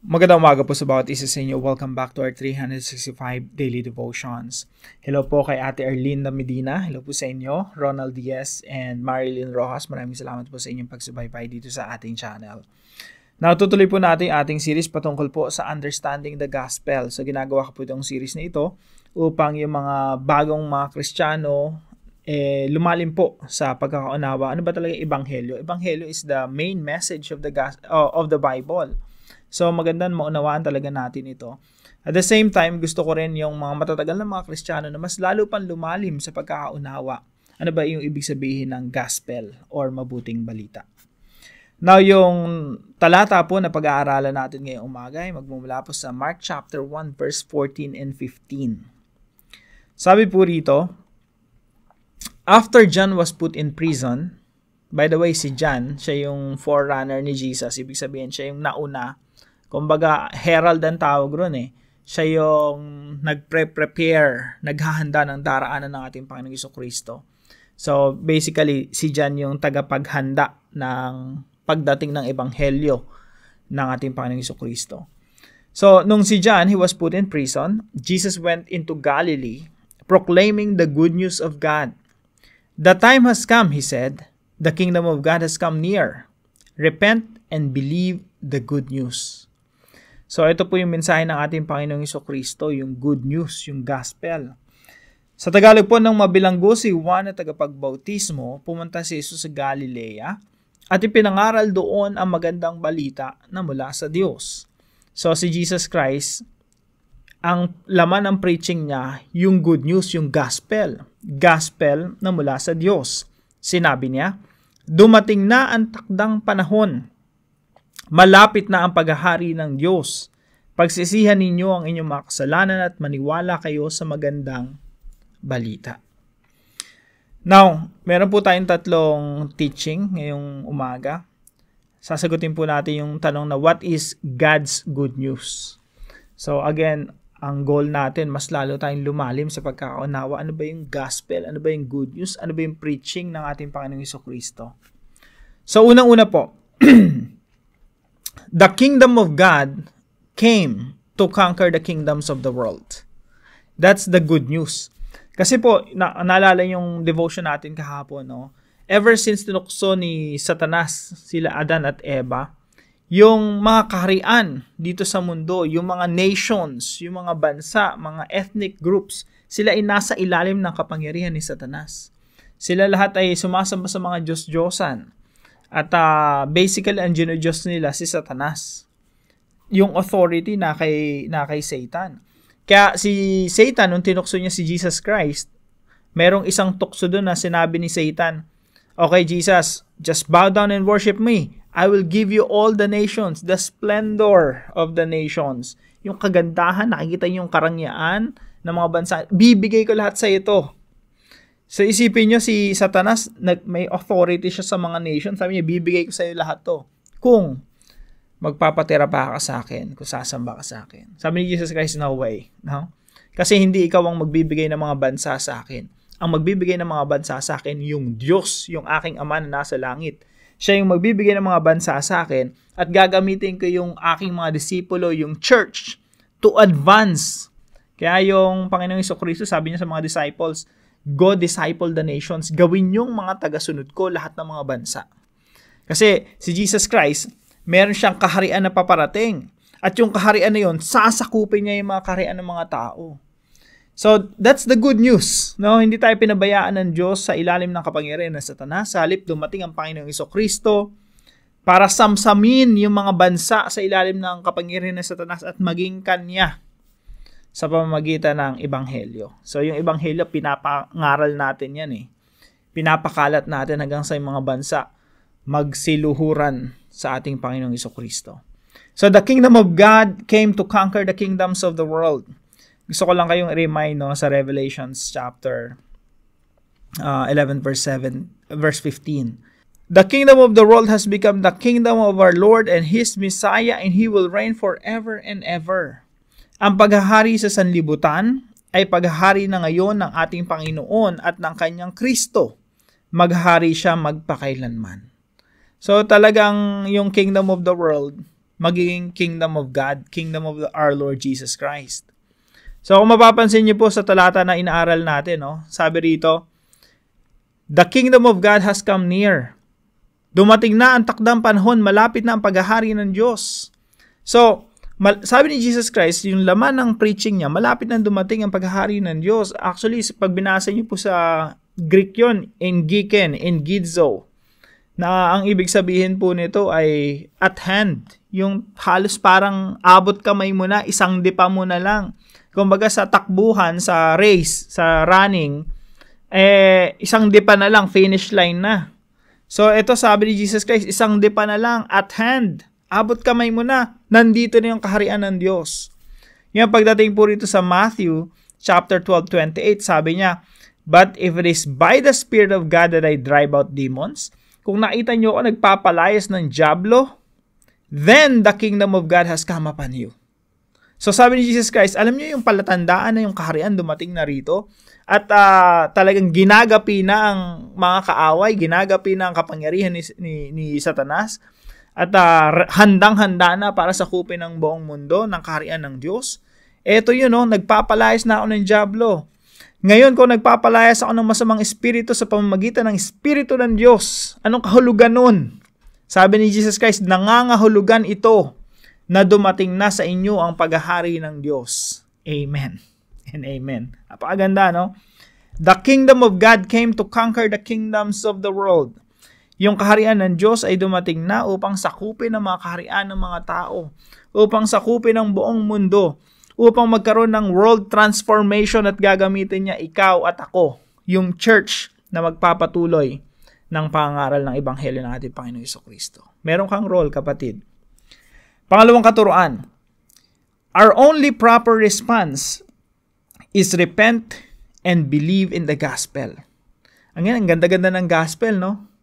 Magandang umaga po sa bawat isa sa inyo. Welcome back to our 365 Daily Devotions. Hello po kay Ate Arlene Medina. Hello po sa inyo, Ronald Diaz and Marilyn Rojas. Maraming salamat po sa inyong pagsubaybay dito sa ating channel. Natutuloy po natin ating series patungkol po sa Understanding the Gospel. So ginagawa ko po itong series na ito upang yung mga bagong mga Kristiyano lumalim po sa pagkakaunawa. Ano ba talaga Ebanghelyo? Ebanghelyo is the main message of the Bible. So maganda maunawaan talaga natin ito. At the same time, gusto ko rin yung mga matatagal na mga Kristiyano na mas lalo pang lumalim sa pagkakaunawa. Ano ba yung ibig sabihin ng gospel or mabuting balita? Now, yung talata po na pag-aaralan natin ngayong umaga ay magmumula po sa Mark chapter 1 verse 14 and 15. Sabi po rito, after John was put in prison, by the way, si John, siya yung forerunner ni Jesus. Ibig sabihin, siya yung nauna. Kumbaga, herald ang tawag ron eh. Siya yung nagprepare, naghahanda ng daraanan ng ating Panginoong Jesucristo. So, basically, si John yung tagapaghanda ng pagdating ng Ebanghelyo ng ating Panginoong Jesucristo. So, nung si John, he was put in prison, Jesus went into Galilee, proclaiming the good news of God. The time has come, he said. The kingdom of God has come near. Repent and believe the good news. So ito po yung mensahe ng ating Panginoong Jesucristo, yung good news, yung gospel. Sa Tagalog po ng mabilanggo si Juan na tagapagbautismo, pumunta si Jesus sa Galilea at ipinangaral doon ang magandang balita na mula sa Diyos. So si Jesus Christ, ang laman ng preaching niya, yung good news, yung gospel. Gospel na mula sa Diyos. Sinabi niya, dumating na ang takdang panahon. Malapit na ang paghahari ng Diyos. Pagsisihan ninyo ang inyong mga kasalanan at maniwala kayo sa magandang balita. Now, meron po tayong tatlong teaching ngayong umaga. Sasagutin po natin yung tanong na what is God's good news? So again, ang goal natin, mas lalo tayong lumalim sa pagkakaunawa. Ano ba yung gospel? Ano ba yung good news? Ano ba yung preaching ng ating Panginoong Jesucristo? So unang-una po, the kingdom of God came to conquer the kingdoms of the world. That's the good news. Kasi po, naalala yung devotion natin kahapon, no? Ever since tinukso ni Satanas, sila Adan at Eva, yung mga kaharian dito sa mundo, yung mga nations, yung mga bansa, mga ethnic groups, sila ay nasa ilalim ng kapangyarihan ni Satanas. Sila lahat ay sumasamba sa mga Diyos-Diyosan. At basically, ang Diyos nila si Satanas. Yung authority na kay Satan. Kaya si Satan, nung tinukso niya si Jesus Christ, merong isang tukso doon na sinabi ni Satan, okay, Jesus, just bow down and worship me. I will give you all the nations, the splendor of the nations. Yung kagandahan, nakikita yung karangyaan ng mga bansa. Bibigay ko lahat sa ito. So isipin nyo si Satanas, may authority siya sa mga nations. Sabi niya, bibigay ko sa iyo lahat to. Kung magpapatira pa ka sa akin, kung sasamba ka sa akin. Sabi ni Jesus Christ, no way. No? Kasi hindi ikaw ang magbibigay ng mga bansa sa akin. Ang magbibigay ng mga bansa sa akin, yung Diyos, yung aking Ama na nasa langit. Siya yung magbibigay ng mga bansa sa akin at gagamitin ko yung aking mga disipulo, yung church, to advance. Kaya yung Panginoong Jesucristo, sabi niya sa mga disciples, go disciple the nations. Gawin yung mga tagasunod ko lahat ng mga bansa. Kasi si Jesus Christ, meron siyang kaharian na paparating. At yung kaharian na yun, sasakupin niya yung mga kaharian ng mga tao. So, that's the good news. No? Hindi tayo pinabayaan ng Diyos sa ilalim ng kapangyarihan ng Satanas. Sa halip, dumating ang Panginoong Jesucristo para samsamin yung mga bansa sa ilalim ng kapangyarihan ng Satanas at maging kanya sa pamamagitan ng Ebanghelyo. So, yung Ebanghelyo, pinapangaral natin yan eh. Pinapakalat natin hanggang sa mga bansa magsiluhuran sa ating Panginoong Jesucristo. So, the kingdom of God came to conquer the kingdoms of the world. Gusto ko lang kayong remind sa Revelations chapter 11 verse 15. The kingdom of the world has become the kingdom of our Lord and His Messiah, and He will reign forever and ever. Ang paghahari sa sanlibutan ay paghahari na ngayon ng ating Panginoon at ng kanyang Kristo. Maghahari siya magpakailanman. So talagang yung kingdom of the world, magiging kingdom of God, kingdom of our Lord Jesus Christ. So kung mapapansin niyo po sa talata na inaaral natin, no, sabi rito, the kingdom of God has come near. Dumating na ang takdang panahon, malapit na ang paghahari ng Diyos. So, sabi ni Jesus Christ, yung laman ng preaching niya, malapit na dumating ang paghahari ng Diyos. Actually, pag binasa niyo po sa Greek yon, engidzo, na ang ibig sabihin po nito ay at hand. Yung halos parang abot kamay mo na, isang dipa mo na lang. Kumbaga sa takbuhan, sa race, sa running, isang dipa na lang, finish line na. So, ito sabi ni Jesus Christ, isang dipa na lang, at hand. Abot kamay mo na, nandito na yung kaharian ng Diyos. Yung pagdating po rito sa Matthew, chapter 12:28, sabi niya, but if it is by the Spirit of God that I drive out demons, kung nakita nyo ako nagpapalayas ng dyablo, then the kingdom of God has come upon you. So sabi ni Jesus Christ, alam niyo yung palatandaan na yung kaharian dumating na rito at talagang ginagapi na ang mga kaaway, ginagapi na ang kapangyarihan ni Satanas at handang-handa na para sakupin ang buong mundo ng kaharian ng Diyos. Eto yun, nagpapalayas na ako ng dyablo. Ngayon, kung nagpapalayas ako ng masamang espiritu sa pamamagitan ng espiritu ng Diyos, anong kahulugan nun? Sabi ni Jesus Christ, nangangahulugan ito na dumating na sa inyo ang paghahari ng Diyos. Amen and amen. Napakaganda, no? The kingdom of God came to conquer the kingdoms of the world. Yung kaharian ng Diyos ay dumating na upang sakupin ang mga kaharian ng mga tao, upang sakupin ang buong mundo, upang magkaroon ng world transformation at gagamitin niya ikaw at ako, yung church na magpapatuloy ng pangaral ng Ebanghelyo ng ating Panginoong Jesucristo. Meron kang role, kapatid. Pangalawang katuruan, our only proper response is repent and believe in the gospel. Ang ganda-ganda ng gospel, no?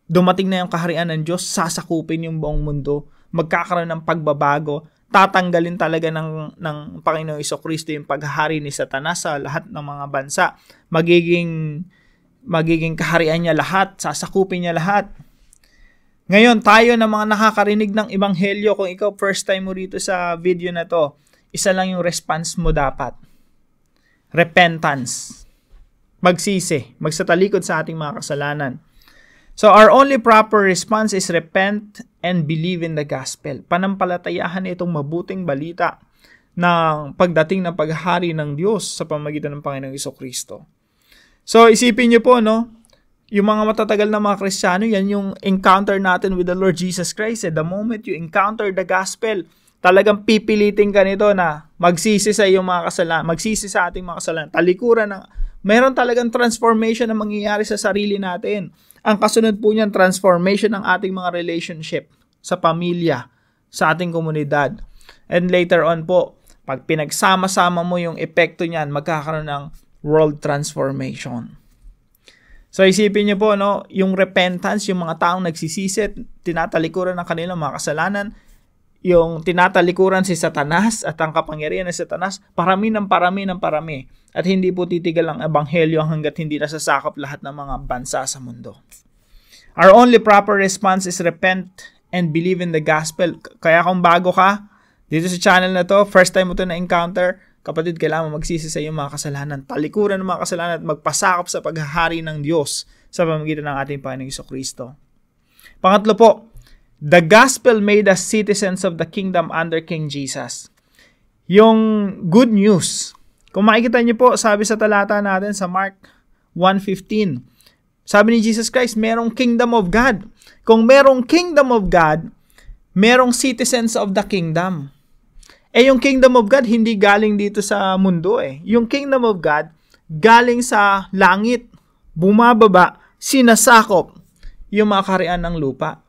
Dumating na yung kaharian ng Diyos, sasakupin yung buong mundo, magkakaroon ng pagbabago, tatanggalin talaga ng Panginoong Jesucristo yung paghahari ni Satanas sa lahat ng mga bansa. Magiging kaharian niya lahat, sasakupin niya lahat. Ngayon, tayo na mga nakakarinig ng Ebanghelyo, kung ikaw first time mo rito sa video na to, isa lang yung response mo dapat. Repentance. Magsisi, magsatalikod sa ating mga kasalanan. So, our only proper response is repent and believe in the gospel. Panampalatayahan itong mabuting balita ng pagdating ng paghahari ng Diyos sa pamamagitan ng Panginoong Jesucristo. So, isipin niyo po, no? Yung mga matatagal na mga Kristiyano, yan yung encounter natin with the Lord Jesus Christ. The moment you encounter the gospel, talagang pipilitin ka nito na magsisi sa iyong mga kasalanan, magsisi sa ating mga kasalanan, talikuran ng, meron talagang transformation na mangyayari sa sarili natin. Ang kasunod po niyan, transformation ng ating mga relationship sa pamilya, sa ating komunidad. And later on po, pag pinagsama-sama mo yung epekto niyan, magkakaroon ng world transformation. So isipin niyo po, no, yung repentance, yung mga taong nagsisisi, tinatalikuran ng kanilang mga kasalanan, yung tinatalikuran si Satanas at ang kapangyarihan ng Satanas, parami. At hindi po titigil ang Ebanghelyo hanggat hindi nasasakop lahat ng mga bansa sa mundo. Our only proper response is repent and believe in the gospel. Kaya kung bago ka, dito sa channel na to, first time mo to na-encounter, kapatid, kailangan magsisi sa iyong mga kasalanan, talikuran ng mga kasalanan at magpasakop sa paghahari ng Diyos sa pamamagitan ng ating Panginoong Jesucristo. Pangatlo po, the gospel made us citizens of the kingdom under King Jesus. Yung good news, kung makikita niyo po, sabi sa talata natin sa Mark 1:15, sabi ni Jesus Christ, merong kingdom of God. Kung merong kingdom of God, merong citizens of the kingdom. Yung kingdom of God, hindi galing dito sa mundo eh. Yung kingdom of God, galing sa langit, bumababa, sinasakop yung mga kaharian ng lupa.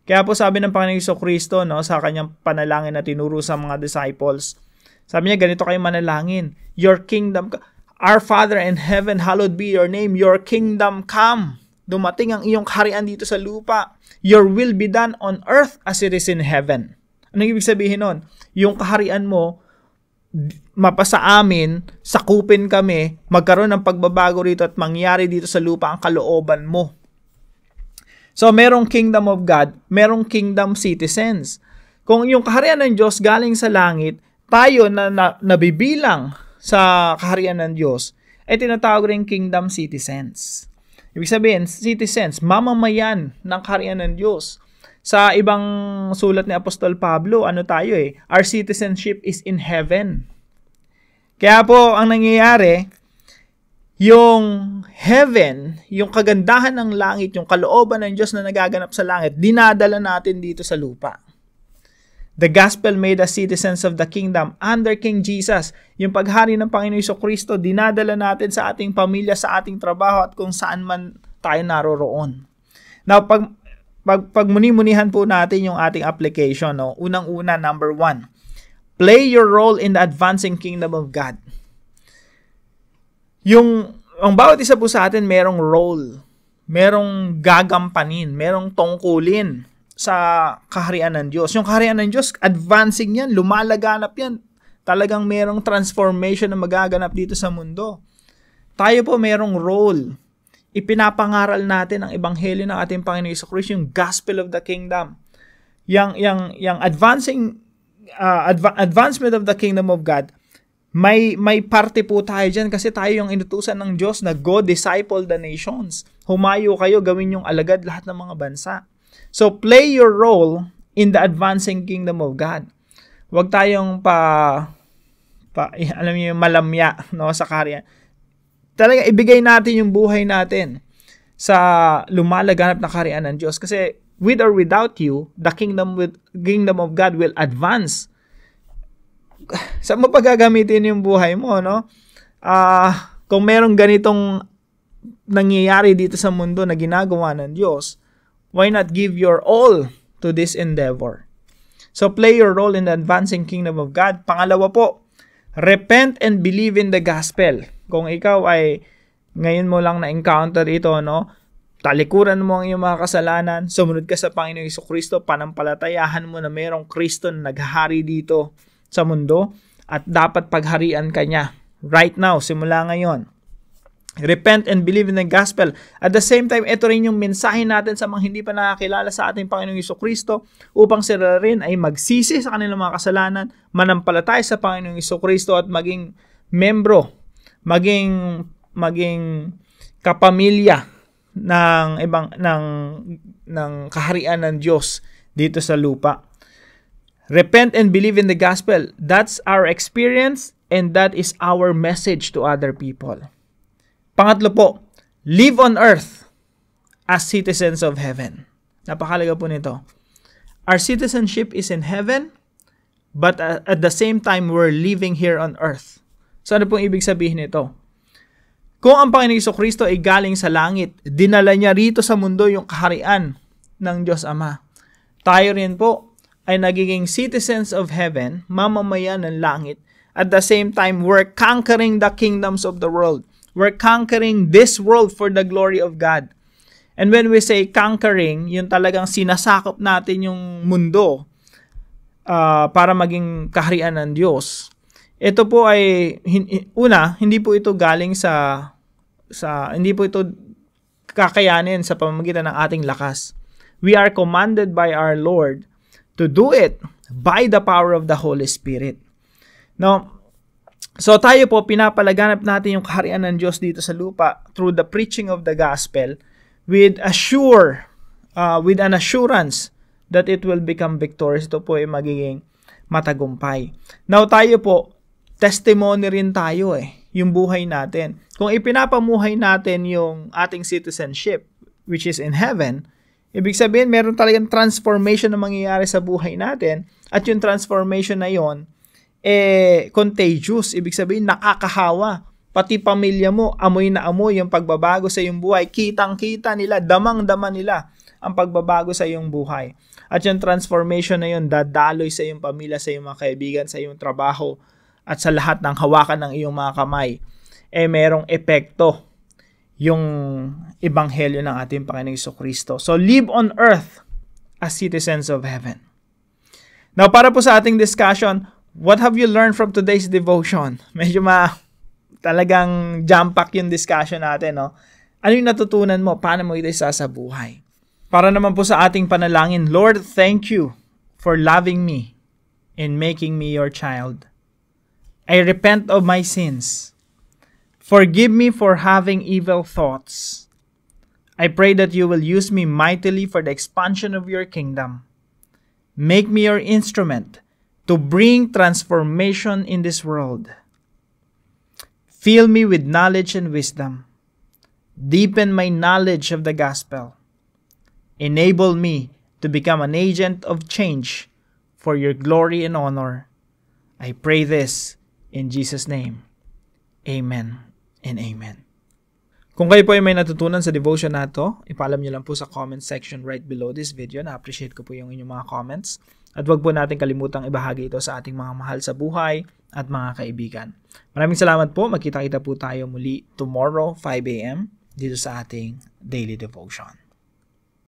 Kaya po sabi ng Panginoong Jesucristo, no, sa kanyang panalangin na tinuro sa mga disciples, sabi niya, ganito kayo manalangin, your kingdom, our Father in heaven, hallowed be your name, your kingdom come. Dumating ang iyong kaharian dito sa lupa. Your will be done on earth as it is in heaven. Anong ibig sabihin nun? Yung kaharian mo, mapasa amin, sakupin kami, magkaroon ng pagbabago rito at mangyari dito sa lupa ang kalooban mo. So, merong kingdom of God, merong kingdom citizens. Kung yung kaharian ng Diyos galing sa langit, tayo na nabibilang sa kaharian ng Diyos, ay tinatawag rin kingdom citizens. Ibig sabihin, citizens, mamamayan ng kaharian ng Diyos. Sa ibang sulat ni Apostol Pablo, ano tayo our citizenship is in heaven. Kaya po, ang nangyayari, yung heaven, yung kagandahan ng langit, yung kalooban ng Diyos na nagaganap sa langit, dinadala natin dito sa lupa. The gospel made us citizens of the kingdom under King Jesus. Yung paghari ng Panginoon Jesucristo, dinadala natin sa ating pamilya, sa ating trabaho, at kung saan man tayo naroroon. Now, pagmuni-munihan po natin yung ating application. No? Unang-una, number 1. Play your role in the advancing kingdom of God. Ang bawat isa po sa atin merong role, merong gagampanin, merong tungkulin sa kaharian ng Diyos. Yung kaharian ng Diyos, advancing yan, lumalaganap yan. Talagang merong transformation na magaganap dito sa mundo. Tayo po merong role. Ipinapangaral natin ang ebanghelyo ng ating Panginoon Jesucristo, yung gospel of the kingdom. Yung advancement of the kingdom of God, may parte po tayo dyan kasi tayo yung inutusan ng Diyos na go disciple the nations. Humayo kayo, gawin yung alagad lahat ng mga bansa. So, play your role in the advancing kingdom of God. Huwag tayong alam niyo, malamya, no, sa karya. Talaga, ibigay natin yung buhay natin sa lumalaganap na karyaan ng Diyos. Kasi, with or without you, the kingdom of God will advance. Saan mo pagagamitin yung buhay mo, no? Kung merong ganitong nangyayari dito sa mundo na ginagawa ng Diyos, why not give your all to this endeavor? So, play your role in the advancing kingdom of God. Pangalawa po, repent and believe in the gospel. Kung ikaw ay ngayon mo lang na-encounter ito, no? Talikuran mo ang iyong mga kasalanan, sumunod ka sa Panginoong Jesucristo, panampalatayahan mo na mayroong Kristo na naghahari dito sa mundo at dapat pagharian ka niya. Right now, simula ngayon. Repent and believe in the gospel. At the same time, ito rin yung mensahe natin sa mga hindi pa nakakilala sa ating Panginoong Jesucristo upang sila rin ay magsisi sa kanilang mga kasalanan, manampalataya sa Panginoong Jesucristo at maging membro, maging kapamilya ng kaharian ng Diyos dito sa lupa. Repent and believe in the gospel. That's our experience and that is our message to other people. Pangatlo po, live on earth as citizens of heaven. Napakalaga po nito. Our citizenship is in heaven, but at the same time, we're living here on earth. So ano pong ibig sabihin nito? Kung ang Panginoong Jesucristo ay galing sa langit, dinala niya rito sa mundo yung kaharian ng Diyos Ama. Tayo rin po ay nagiging citizens of heaven, mamamayan ng langit. At the same time, we're conquering the kingdoms of the world. We're conquering this world for the glory of God. And when we say conquering, yun talagang sinasakop natin yung mundo para maging kaharian ng Diyos. Ito po ay, hindi po ito galing hindi po ito kakayanin sa pamamagitan ng ating lakas. We are commanded by our Lord to do it by the power of the Holy Spirit. Now, so tayo po, pinapalaganap natin yung kaharian ng Diyos dito sa lupa through the preaching of the gospel with an assurance that it will become victorious. Ito po ay magiging matagumpay. Now tayo po, testimony rin tayo yung buhay natin. Kung ipinapamuhay natin yung ating citizenship, which is in heaven, ibig sabihin meron talagang transformation na mangyayari sa buhay natin at yung transformation na yon contagious. Ibig sabihin, nakakahawa. Pati pamilya mo, amoy na amoy yung pagbabago sa iyong buhay. Kitang-kita nila, damang-dama nila ang pagbabago sa iyong buhay. At yung transformation na yun, dadaloy sa iyong pamilya, sa iyong mga kaibigan, sa iyong trabaho, at sa lahat ng hawakan ng iyong mga kamay. Merong epekto yung ebanghelyo ng ating Panginoong Jesucristo. So, live on earth as citizens of heaven. Now, para po sa ating discussion, what have you learned from today's devotion? Medyo talagang jam-pack yung discussion natin, no? Ano yung natutunan mo? Paano mo ito isa sa buhay? Para naman po sa ating panalangin, Lord, thank you for loving me and making me your child. I repent of my sins. Forgive me for having evil thoughts. I pray that you will use me mightily for the expansion of your kingdom. Make me your instrument to bring transformation in this world. Fill me with knowledge and wisdom. Deepen my knowledge of the gospel. Enable me to become an agent of change for your glory and honor. I pray this in Jesus' name. Amen and amen. Kung kayo po ay may natutunan sa devotion na to, ipaalam nyo lang po sa comment section right below this video. Na-appreciate ko po yung inyong mga comments. At huwag po natin kalimutang ibahagi ito sa ating mga mahal sa buhay at mga kaibigan. Maraming salamat po. Magkita-kita po tayo muli tomorrow 5 a.m. dito sa ating Daily Devotion.